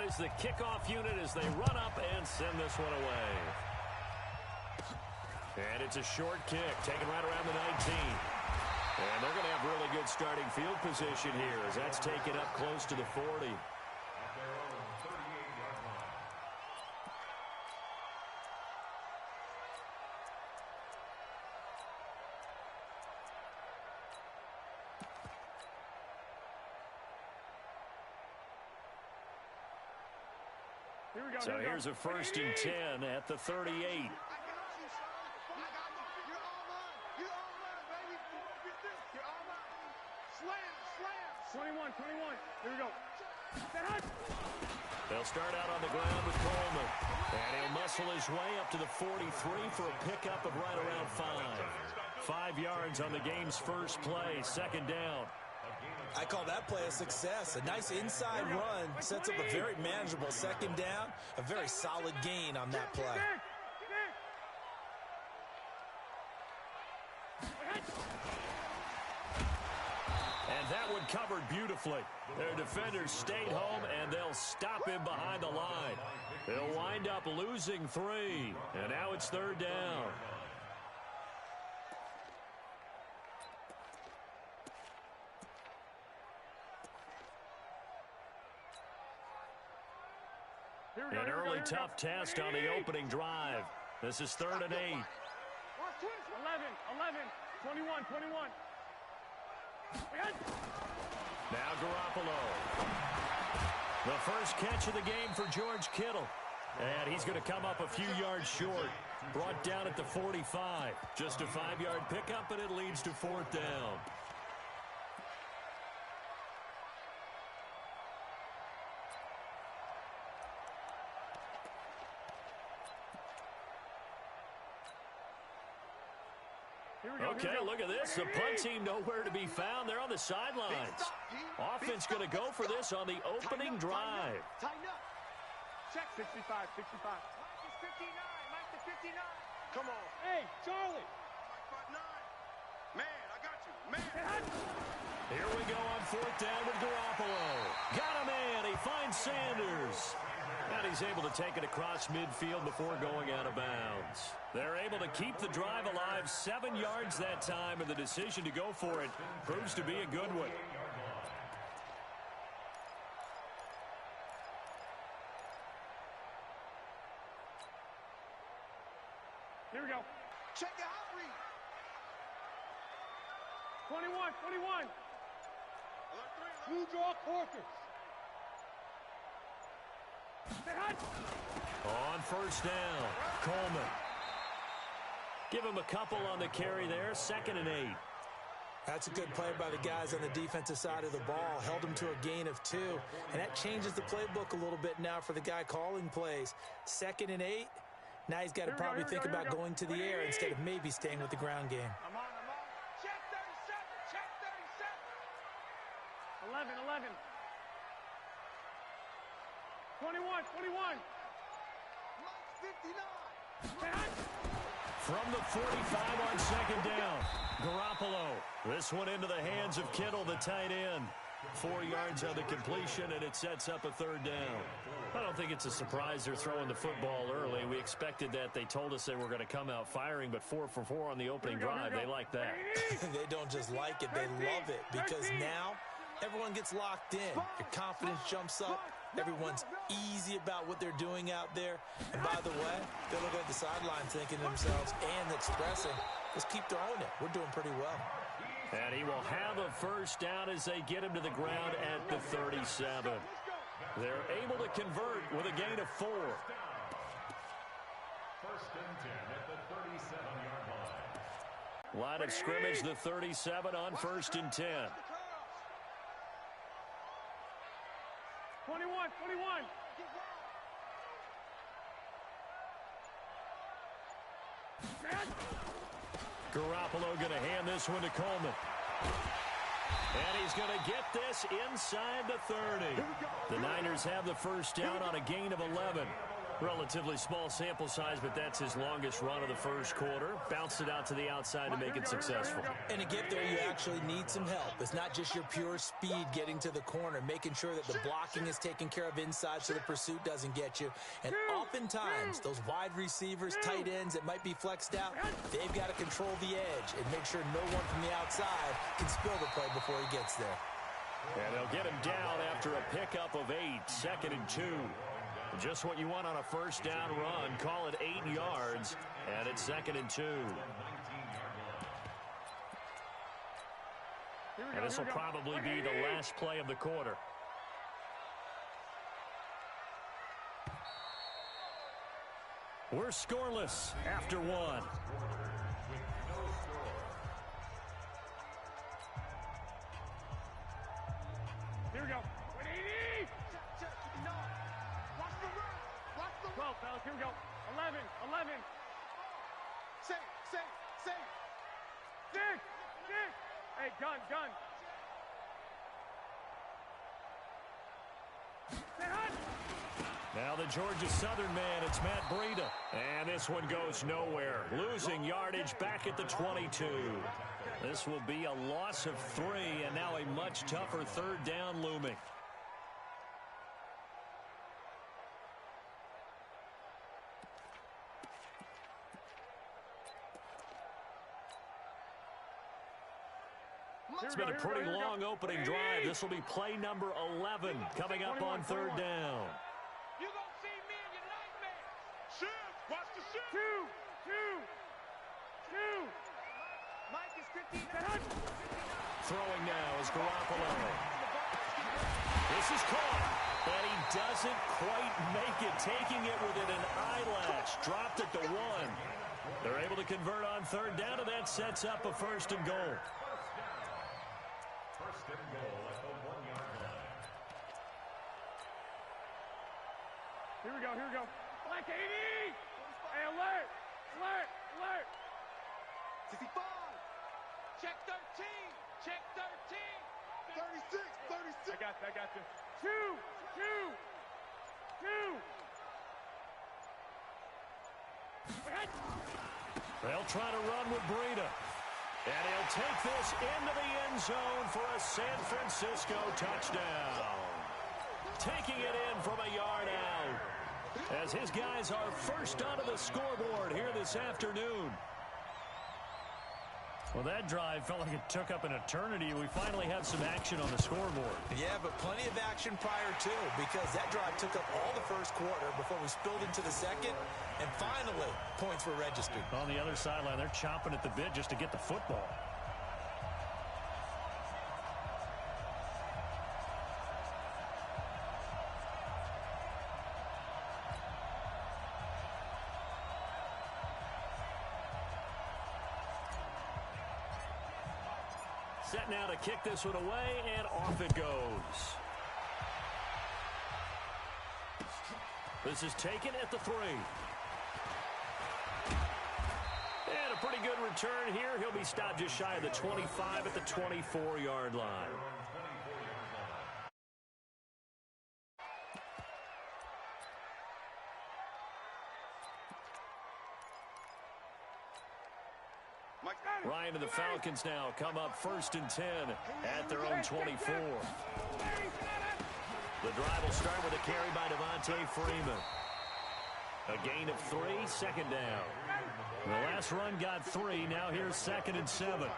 That is the kickoff unit as they run up and send this one away. And it's a short kick, taken right around the 19. And they're going to have really good starting field position here as that's taken up close to the 40. So here's a 1st and 10 at the 38. 21. Here we go. They'll start out on the ground with Coleman. And he'll muscle his way up to the 43 for a pickup of right around 5. 5 yards on the game's first play, 2nd down. I call that play a success. A nice inside run sets up a very manageable 2nd down. A very solid gain on that play. And that one covered beautifully. Their defenders stayed home, and they'll stop him behind the line. They'll wind up losing 3. And now it's 3rd down. An early tough test on the opening drive. This is 3rd and 8. 11, 21. Now Garoppolo. The first catch of the game for George Kittle. And he's going to come up a few yards short. Brought down at the 45. Just a 5-yard pickup, and it leads to 4th down. Okay, look at this. The punt team nowhere to be found. They're on the sidelines. Offense going to go for this on the opening drive. Tighten up. Check 65. Mike is 59. Come on. Hey, Charlie. 5'9". Man, I got you. Man. Here we go on 4th down with Garoppolo. Got a man. He finds Sanders. And he's able to take it across midfield before going out of bounds. They're able to keep the drive alive, 7 yards that time, and the decision to go for it proves to be a good one. Here we go. Check the out read. 21. Blue draw Corkers. On 1st down, Coleman. Give him a couple on the carry there, 2nd and 8. That's a good play by the guys on the defensive side of the ball. Held them to a gain of 2. And that changes the playbook a little bit now for the guy calling plays. 2nd and 8. Now he's got to probably think about going to the air instead of maybe staying with the ground game. I'm on. Check 37. 11. 21. 59. From the 45 on 2nd down, Garoppolo. This one into the hands of Kittle, the tight end. 4 yards on the completion, and it sets up a 3rd down. I don't think it's a surprise they're throwing the football early. We expected that. They told us they were going to come out firing, but 4 for 4 on the opening drive. They like that. They don't just like it, they love it, because now everyone gets locked in. Your confidence jumps up. Everyone's easy about what they're doing out there. And by the way, they look at the sideline thinking to themselves and expressing, let's keep throwing it. We're doing pretty well. And he will have a 1st down as they get him to the ground at the 37. They're able to convert with a gain of 4. 1st and 10 at the 37-yard line. Line of scrimmage, the 37 on 1st and 10. 21. Garoppolo going to hand this one to Coleman. And he's going to get this inside the 30. The Niners have the 1st down on a gain of 11. Relatively small sample size, but that's his longest run of the first quarter. Bounced it out to the outside to make it successful. And to get there, you actually need some help. It's not just your pure speed getting to the corner, making sure that the blocking is taken care of inside so the pursuit doesn't get you. And oftentimes, those wide receivers, tight ends that might be flexed out, they've got to control the edge and make sure no one from the outside can spill the play before he gets there. And they'll get him down after a pickup of 8, 2nd and 2. Just what you want on a first down run. Call it 8 yards, and it's 2nd and 2. And this will probably be the last play of the quarter. We're scoreless after 1. Here we go. 12, fellas, here we go. 11. Safe. 6. Hey, gun. Now the Georgia Southern man, it's Matt Breida. And this one goes nowhere. Losing yardage back at the 22. This will be a loss of 3, and now a much tougher 3rd down looming. It's been a pretty long opening drive. This will be play number 11 coming up on 3rd down. You gonna see me in your nightmares. Shoot. Watch the shoot. 2. Mike is 15. Throwing now is Garoppolo. This is caught, and he doesn't quite make it, taking it within an eyelash. Dropped it to 1. They're able to convert on 3rd down, and that sets up a 1st and goal. First and goal at the 1-yard line. Here we go. Black 80. Hey, alert. 65. Check 13. 36. I got you. 2. They'll try to run with Breida. And he'll take this into the end zone for a San Francisco touchdown. Taking it in from a yard out, as his guys are first onto the scoreboard here this afternoon. Well, that drive felt like it took up an eternity. We finally have some action on the scoreboard. Yeah, but plenty of action prior to, because that drive took up all the first quarter before we spilled into the second, and finally, points were registered. On the other sideline, they're chomping at the bit just to get the football. Set now to kick this one away, and off it goes. This is taken at the 3. And a pretty good return here. He'll be stopped just shy of the 25 at the 24-yard line. Ryan and the Falcons now come up 1st and 10 at their own 24. The drive will start with a carry by Devontae Freeman. A gain of 3, 2nd down. The last run got 3. Now here's 2nd and 7.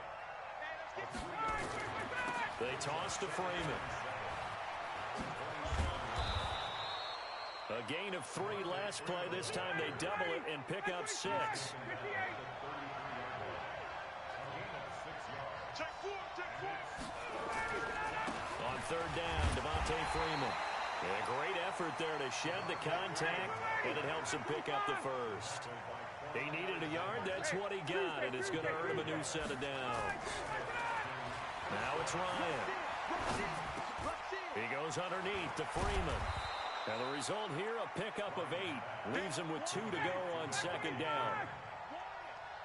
They toss to Freeman. A gain of 3 last play. This time they double it and pick up 6. On 3rd down, Devontae Freeman. And a great effort there to shed the contact, and it helps him pick up the 1st. He needed a yard. That's what he got, and it's going to earn him a new set of downs. Now it's Ryan. He goes underneath to Freeman. And the result here, a pickup of 8. Leaves him with 2 to go on 2nd down.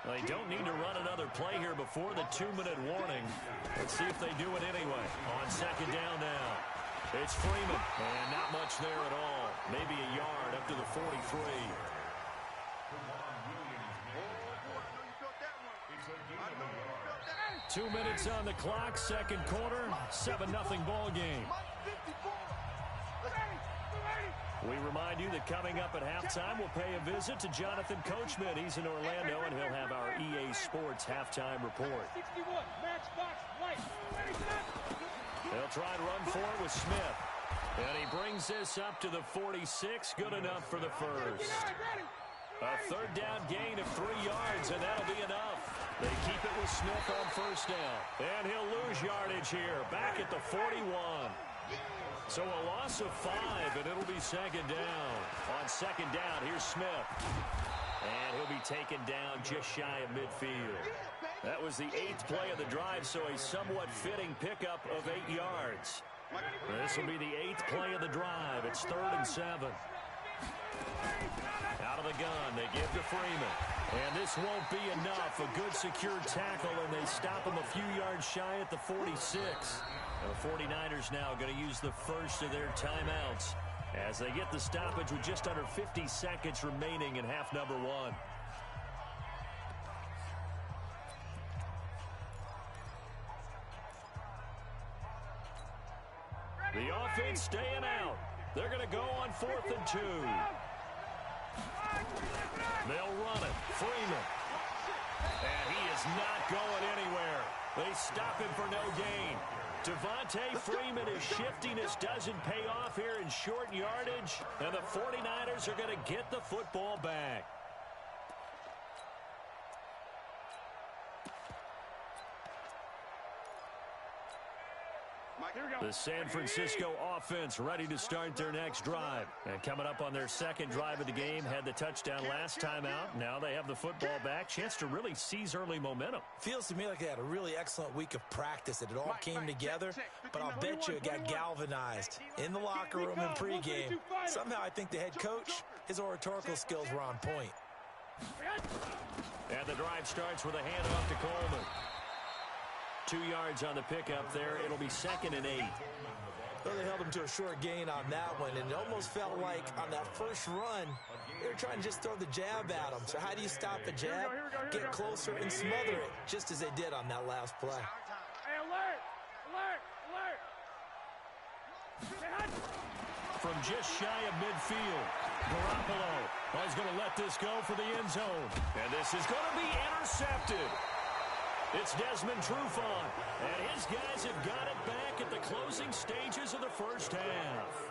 They don't need to run another play here before the 2-minute warning. Let's see if they do it anyway. On 2nd down now. It's Freeman. And not much there at all. Maybe a yard up to the 43. 2 minutes on the clock, second quarter, 7-0 ball game. We remind you that coming up at halftime, we'll pay a visit to Jonathan Coachman. He's in Orlando, and he'll have our EA Sports halftime report. They'll try and run for it with Smith. And he brings this up to the 46, good enough for the first. A third down gain of 3 yards, and that'll be enough. They keep it with Smith on first down. And he'll lose yardage here, back at the 41. So a loss of 5, and it'll be second down. On second down, here's Smith. And he'll be taken down just shy of midfield. That was the 8th play of the drive, so a somewhat fitting pickup of 8 yards. This will be the 8th play of the drive. It's 3rd and 7. Out of the gun, they give to Freeman. And this won't be enough. A good secure tackle, and they stop him a few yards shy at the 46. The 49ers now going to use the first of their timeouts as they get the stoppage with just under 50 seconds remaining in half number 1. The offense staying out. They're going to go on 4th and 2. They'll run it. Freeman. And he is not going anywhere. They stop him for no gain. Devontae Freeman, his shiftiness doesn't pay off here in short yardage. And the 49ers are going to get the football back. The San Francisco offense ready to start their next drive. And coming up on their second drive of the game, had the touchdown last time out. Now they have the football back. Chance to really seize early momentum. Feels to me like they had a really excellent week of practice, that it all came together. But I'll bet you it got galvanized in the locker room in pregame. Somehow I think the head coach, his oratorical skills were on point. And the drive starts with a handoff to Coleman. 2 yards on the pickup there. It'll be 2nd and 8. Well, they held him to a short gain on that one, and it almost felt like on that first run, they were trying to just throw the jab at him. So how do you stop a jab? Get closer and smother it, just as they did on that last play. Hey, alert! From just shy of midfield, Garoppolo is going to let this go for the end zone. And this is going to be intercepted. It's Desmond Trufant, and his guys have got it back at the closing stages of the first half.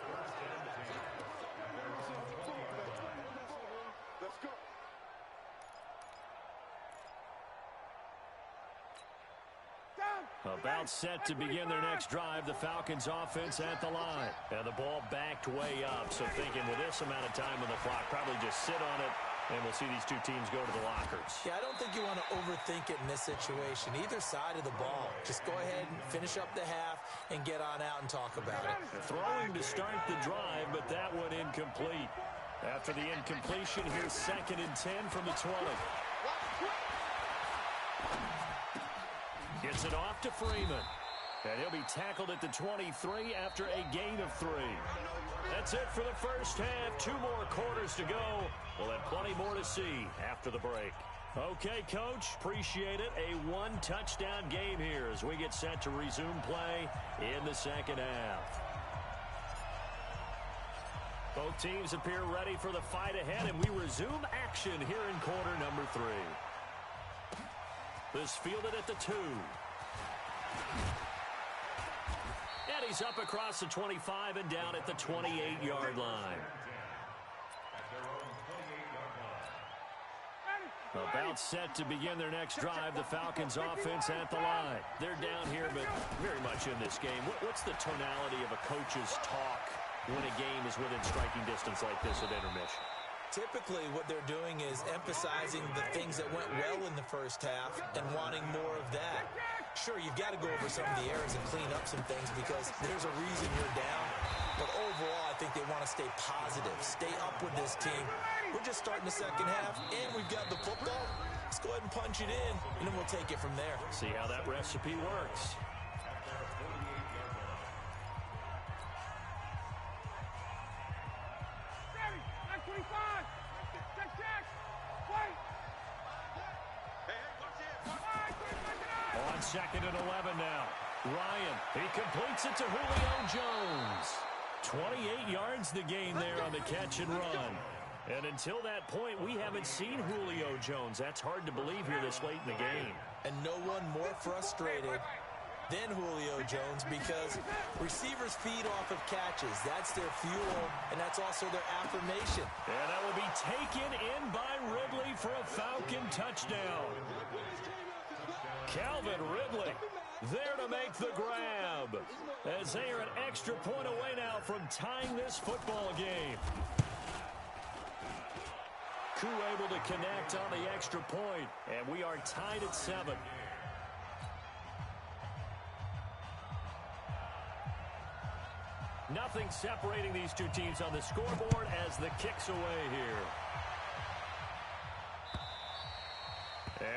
Let's go. About set to begin their next drive, the Falcons offense at the line. And the ball backed way up, so thinking with this amount of time on the clock, probably just sit on it, and we'll see these two teams go to the lockers. Yeah, I don't think you want to overthink it in this situation. Either side of the ball. Just go ahead and finish up the half and get on out and talk about it. Throwing to start the drive, but that one incomplete. After the incompletion, here's 2nd and 10 from the 20. Gets it off to Freeman. And he'll be tackled at the 23 after a gain of 3. That's it for the first half. 2 more quarters to go. We'll have plenty more to see after the break. Okay, Coach, appreciate it. A 1-touchdown game here as we get set to resume play in the second half. Both teams appear ready for the fight ahead, and we resume action here in quarter number 3. This fielded at the 2. And he's up across the 25 and down at the 28-yard line. About set to begin their next drive, the Falcons offense at the line. They're down here, but very much in this game. What's the tonality of a coach's talk when a game is within striking distance like this at intermission? Typically, what they're doing is emphasizing the things that went well in the first half and wanting more of that. Sure, you've got to go over some of the errors and clean up some things because there's a reason you're down. But overall, I think they want to stay positive, stay up with this team. We're just starting the second half, and we've got the football. Let's go ahead and punch it in, and then we'll take it from there. See how that recipe works. 2nd and 11 now. Ryan, he completes it to Julio Jones. 28 yards the gain there on the catch and run. And until that point, we haven't seen Julio Jones. That's hard to believe here this late in the game. And no one more frustrated than Julio Jones because receivers feed off of catches. That's their fuel, and that's also their affirmation. And that will be taken in by Ridley for a Falcon touchdown. Calvin Ridley there to make the grab as they are an extra point away now from tying this football game. Koo able to connect on the extra point, and we are tied at 7. Nothing separating these two teams on the scoreboard as the kick's away here.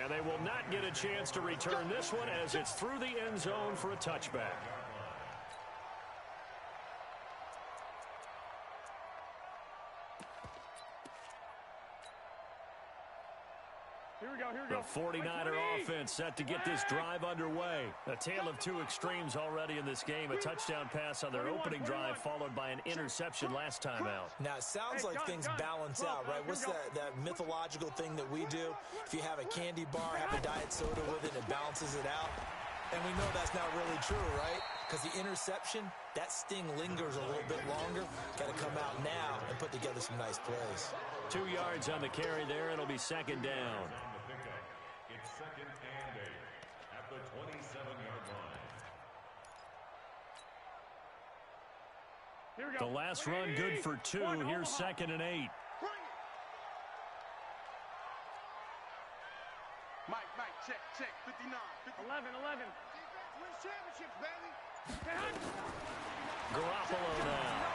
And they will not get a chance to return this one as it's through the end zone for a touchback. The 49er offense set to get this drive underway. A tale of two extremes already in this game. A touchdown pass on their opening drive followed by an interception last time out. Now, it sounds like things balance out, right? What's that mythological thing that we do? If you have a candy bar, have a diet soda with it, it balances it out. And we know that's not really true, right? Because the interception, that sting lingers a little bit longer. Got to come out now and put together some nice plays. 2 yards on the carry there. It'll be 2nd down. It's 2nd and 8 at the 27-yard line. The last run good for 2. Here's 2nd and 8. Mike, check, 59. 11. Defense wins championships, baby. Garoppolo now.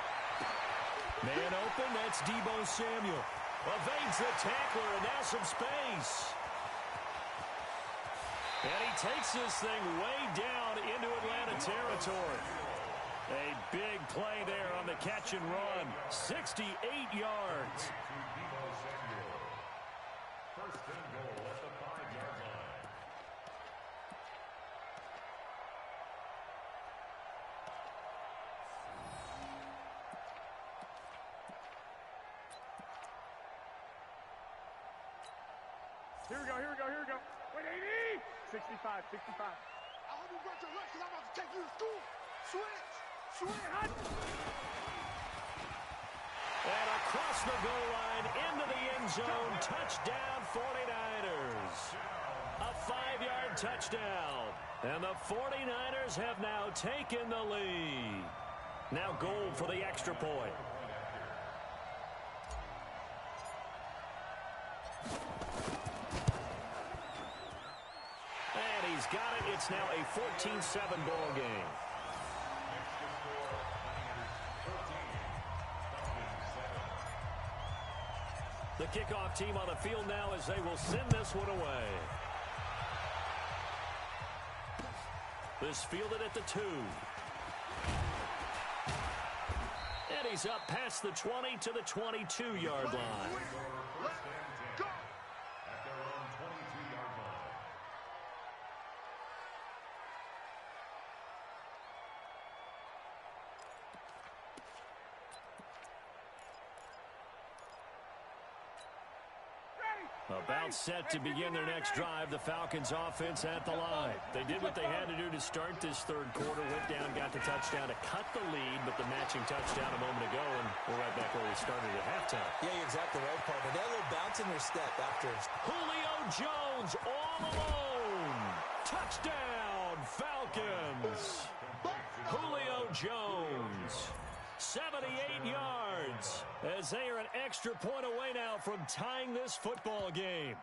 Man open, that's Deebo Samuel. Evades the tackler, and now some space. And he takes this thing way down into Atlanta territory. A big play there on the catch and run. 68 yards. First and goal at the 5-yard line. Here we go. Wait, 80! 65. I hope you brought your lunch because I'm about to take you to school. Switch. And across the goal line, into the end zone, touchdown 49ers. A 5-yard touchdown. And the 49ers have now taken the lead. Now goal for the extra point. And he's got it. It's now a 14-7 ball game. The kickoff team on the field now as they will send this one away. This fielded at the 2. And he's up past the 20 to the 22-yard line. Go! At their own 22-yard line. About set to begin their next drive, the Falcons offense at the line. They did what they had to do to start this third quarter, went down, got the touchdown to cut the lead, but the matching touchdown a moment ago, and we're right back where we started at halftime. Yeah, you're exactly right, partner. They had a little bounce in their step after. Julio Jones all alone. Touchdown, Falcons. Julio Jones. 78 yards as they are an extra point away now from tying this football game.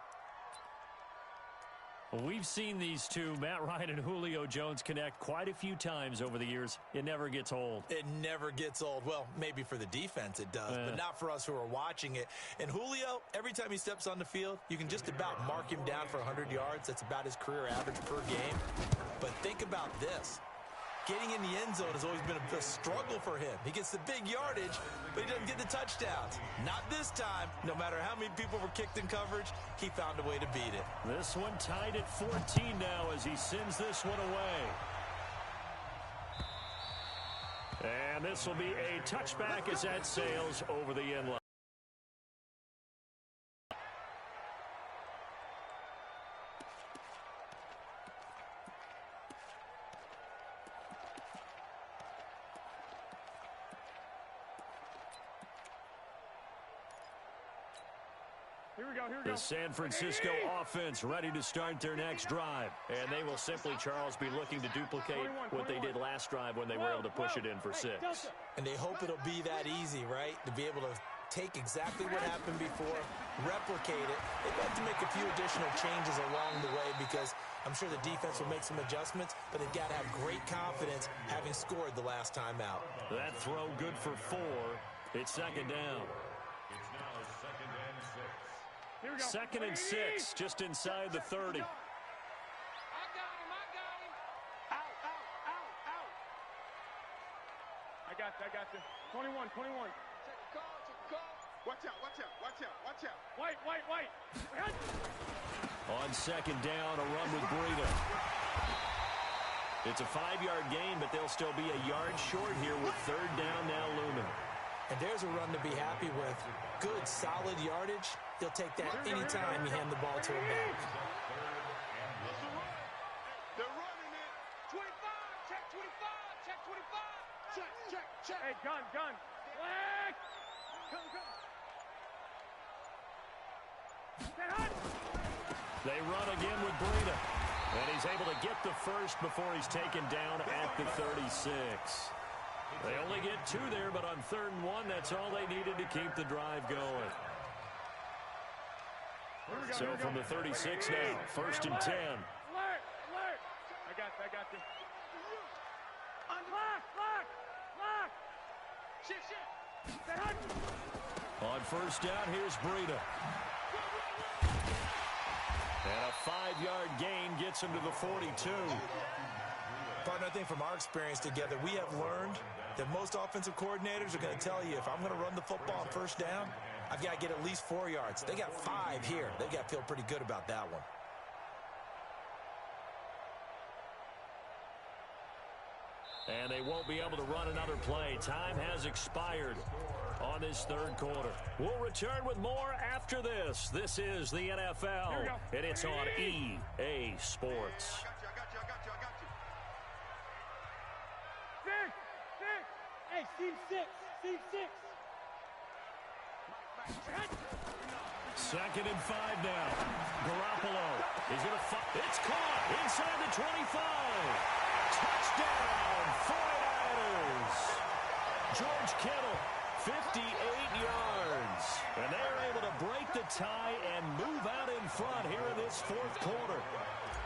We've seen these two, Matt Ryan and Julio Jones, connect quite a few times over the years. It never gets old. It never gets old. Well, maybe for the defense it does, but not for us who are watching it. And Julio, every time he steps on the field, you can just about mark him down for 100 yards. That's about his career average per game. But think about this. Getting in the end zone has always been a struggle for him. He gets the big yardage, but he doesn't get the touchdowns. Not this time. No matter how many people were kicked in coverage, he found a way to beat it. This one tied at 14 now as he sends this one away. And this will be a touchback as that sails over the end line. Here we go. The San Francisco offense ready to start their next drive. And they will simply, Charles, be looking to duplicate what they did last drive when they were able to push it in for 6. And they hope it'll be that easy, right? To be able to take exactly what happened before, replicate it. They've got to make a few additional changes along the way because I'm sure the defense will make some adjustments, but they've got to have great confidence having scored the last time out. That throw good for 4. It's second down. It's now second and 6. Here we go. Second and 6, just inside the 30. I got him. Out. I got you. 21. Check the call. Watch out. White. On second down, a run with Breida. It's a 5-yard gain, but they'll still be a yard short here with third down now looming. And there's a run to be happy with. Good, solid yardage. He'll take that anytime you hand the ball to him back. They're running it. 25. Check 25. Check. Hey, gun. Flag. Come. Get hot. They run again with Breida. And he's able to get the first before he's taken down at the 36. They only get 2 there, but on 3rd and 1, that's all they needed to keep the drive going. So from the 36 now, 1st and 10. Alert. I got you. Lock. Shit. Get hot. On 1st down, here's Breida. And a 5-yard gain gets him to the 42. Partner, I think from our experience together, we have learned that most offensive coordinators are going to tell you, if I'm going to run the football on 1st down, I've got to get at least 4 yards. They got 5 here. They got to feel pretty good about that one. And they won't be able to run another play. Time has expired on this 3rd quarter. We'll return with more after this. This is the NFL, and it's on EA Sports. Hey, Steve 6. 2nd and 5 now. Garoppolo is going to fight. It's caught inside the 25. Touchdown, 49ers. George Kittle, 58 yards. And they are able to break the tie and move out in front here in this 4th quarter.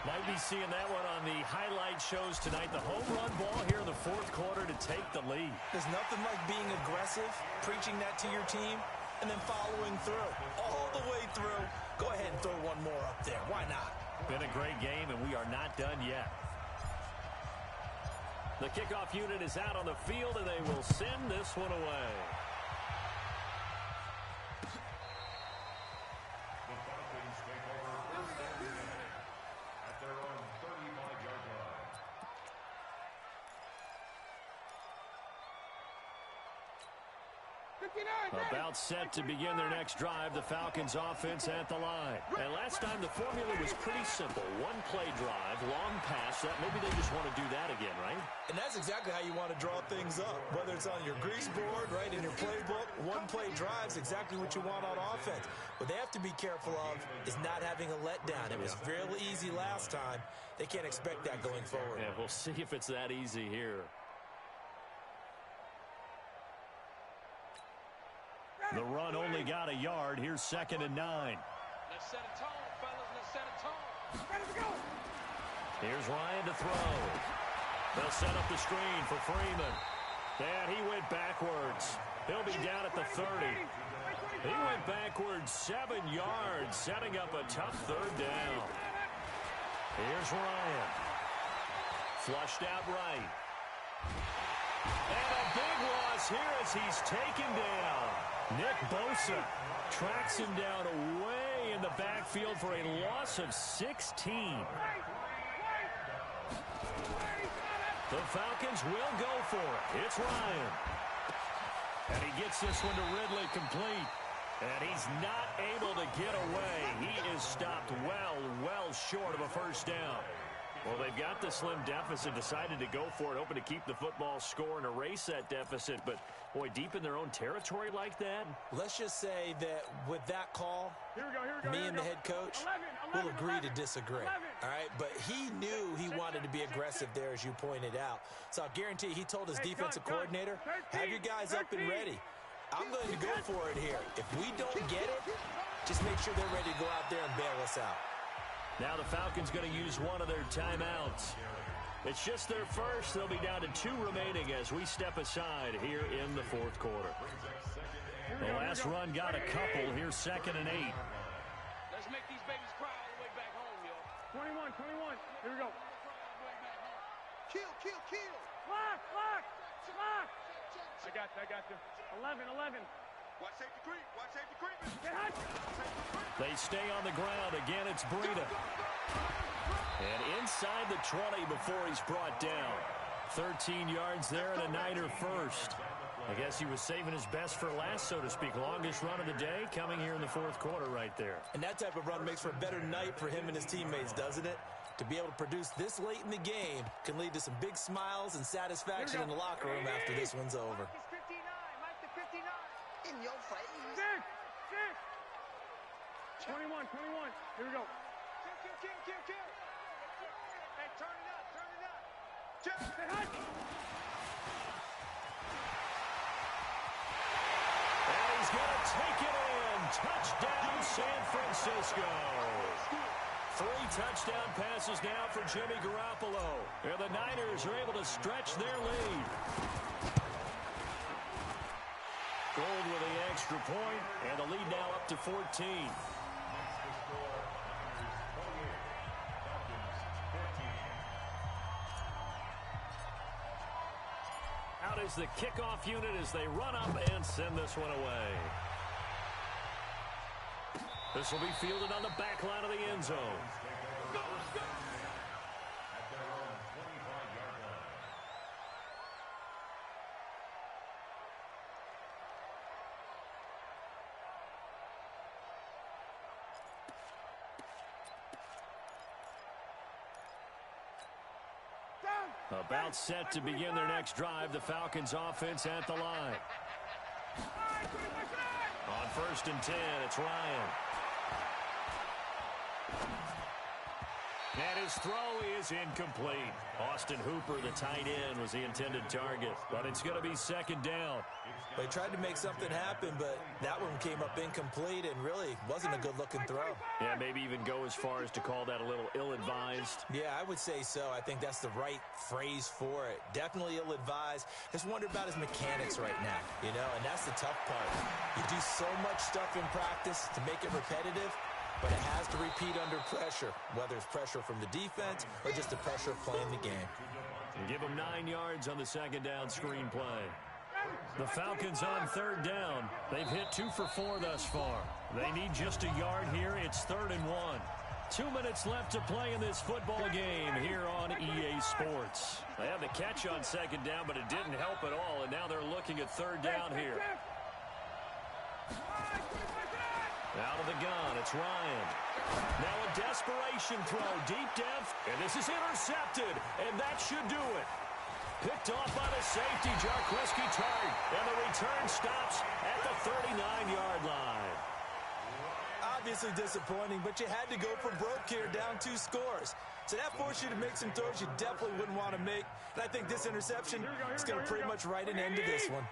Might be seeing that one on the highlight shows tonight. The home run ball here in the 4th quarter to take the lead. There's nothing like being aggressive, preaching that to your team, and then following through. All the way through. Go ahead and throw one more up there. Why not? Been a great game, and we are not done yet. The kickoff unit is out on the field, and they will send this one away. The Falcons take over first and 10 at their own 35-yard line. About set to begin their next drive, the Falcons offense at the line. And last time the formula was pretty simple. One play drive, long pass. Maybe they just want to do that again, right? And that's exactly how you want to draw things up. Whether it's on your grease board, right, in your playbook, one play drive's exactly what you want on offense. What they have to be careful of is not having a letdown. It was real easy last time. They can't expect that going forward. Yeah, we'll see if it's that easy here. The run only got a yard. Here's 2nd and 9. Let's set a tone, fellas. Let's set a tone. Ready to go. Here's Ryan to throw. They'll set up the screen for Freeman. And he went backwards. He'll be down at the 30. He went backwards 7 yards, setting up a tough 3rd down. Here's Ryan. Flushed out right. And a big loss here as he's taken down. Nick Bosa tracks him down away in the backfield for a loss of 16. The Falcons will go for it. It's Ryan. And he gets this one to Ridley complete. And he's not able to get away. He is stopped well short of a first down. Well, they've got the slim deficit, decided to go for it, hoping to keep the football score and erase that deficit. But, boy, deep in their own territory like that? Let's just say that with that call, me and the head coach will agree to disagree. All right? But he knew he wanted to be aggressive there, as you pointed out. So I'll guarantee he told his defensive coordinator, have your guys up and ready. I'm going to go for it here. If we don't get it, just make sure they're ready to go out there and bail us out. Now the Falcons going to use one of their timeouts. It's just their first. They'll be down to 2 remaining as we step aside here in the fourth quarter. The last run got a couple. Here's 2nd and 8. Let's make these babies cry all the way back home, yo. 21. Here we go. Kill. Lock. I got you. 11. Watch safety creep. Get hot. They stay on the ground. Again, it's Breida. And inside the 20 before he's brought down. 13 yards there and a Niner first. I guess he was saving his best for last, so to speak. Longest run of the day coming here in the fourth quarter right there. And that type of run makes for a better night for him and his teammates, doesn't it? To be able to produce this late in the game can lead to some big smiles and satisfaction in the locker room after this one's over. Mike the 59. In your face. 21. Here we go. Kill. Hey, turn it up. Get hot. And he's going to take it in. Touchdown, San Francisco. 3 touchdown passes now for Jimmy Garoppolo. And the Niners are able to stretch their lead. Gold with the extra point, and the lead now up to 14. Out is the kickoff unit as they run up and send this one away. This will be fielded on the back line of the end zone. About set to begin their next drive, the Falcons offense at the line. On 1st and 10, it's Ryan. And his throw is incomplete. Austin Hooper, the tight end, was the intended target, but it's going to be 2nd down. They tried to make something happen, but that one came up incomplete and really wasn't a good-looking throw. Yeah, maybe even go as far as to call that a little ill-advised. Yeah, I would say so. I think that's the right phrase for it. Definitely ill-advised. Just wonder about his mechanics right now, you know, and that's the tough part. You do so much stuff in practice to make it repetitive, but it has to repeat under pressure, whether it's pressure from the defense or just the pressure of playing the game. And give him 9 yards on the 2nd down screen play. The Falcons on 3rd down. They've hit 2 for 4 thus far. They need just a yard here. It's 3rd and 1. 2 minutes left to play in this football game here on EA Sports. They had the catch on 2nd down, but it didn't help at all, and now they're looking at 3rd down here. Out of the gun, it's Ryan. Now a desperation throw, deep depth, and this is intercepted, and that should do it. Picked off by the safety, Jarquiski Tart, and the return stops at the 39-yard line. Obviously disappointing, but you had to go for broke here, down 2 scores. So that forced you to make some throws you definitely wouldn't want to make. And I think this interception is going to pretty much write an end to this one.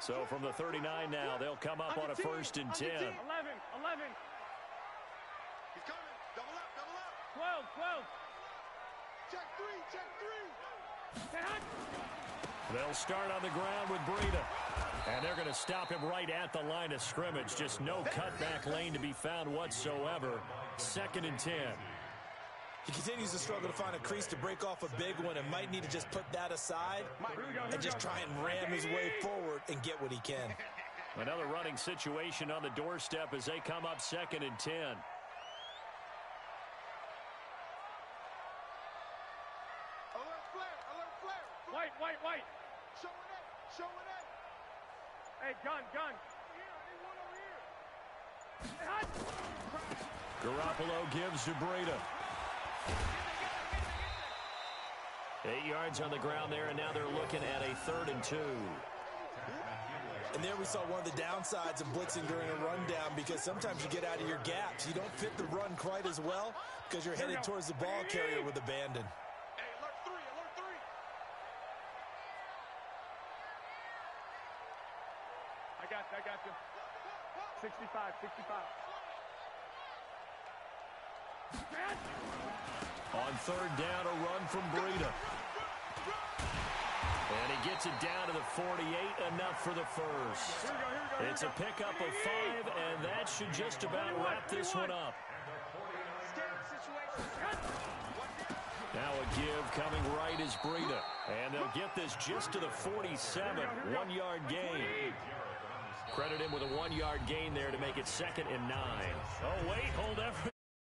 So from the 39 now, they'll come up on a 1st and 10. 11. He's coming. Double up. 12. Check 3. Get hot. They'll start on the ground with Breida. And they're going to stop him right at the line of scrimmage. Just no cutback lane to be found whatsoever. 2nd and 10. He continues to struggle to find a crease to break off a big one and might need to just put that aside and just try and ram his way forward and get what he can. Another running situation on the doorstep as they come up 2nd and 10. White. Show it. Hey, gun. Garoppolo gives to Breida. 8 yards on the ground there, and now they're looking at a 3rd and 2. And there we saw one of the downsides of blitzing during a rundown, because sometimes you get out of your gaps. You don't fit the run quite as well because you're headed towards the ball carrier with abandon. Hey, alert 3. I got you. 65. On 3rd down, a run from Breida. And he gets it down to the 48, enough for the first. Here we go. It's a pickup of 5, and that should just about wrap this one up. Now a give coming right is Breida. And they'll get this just to the 47, 1-yard gain. Credit him with a 1-yard gain there to make it 2nd and 9. Oh, wait,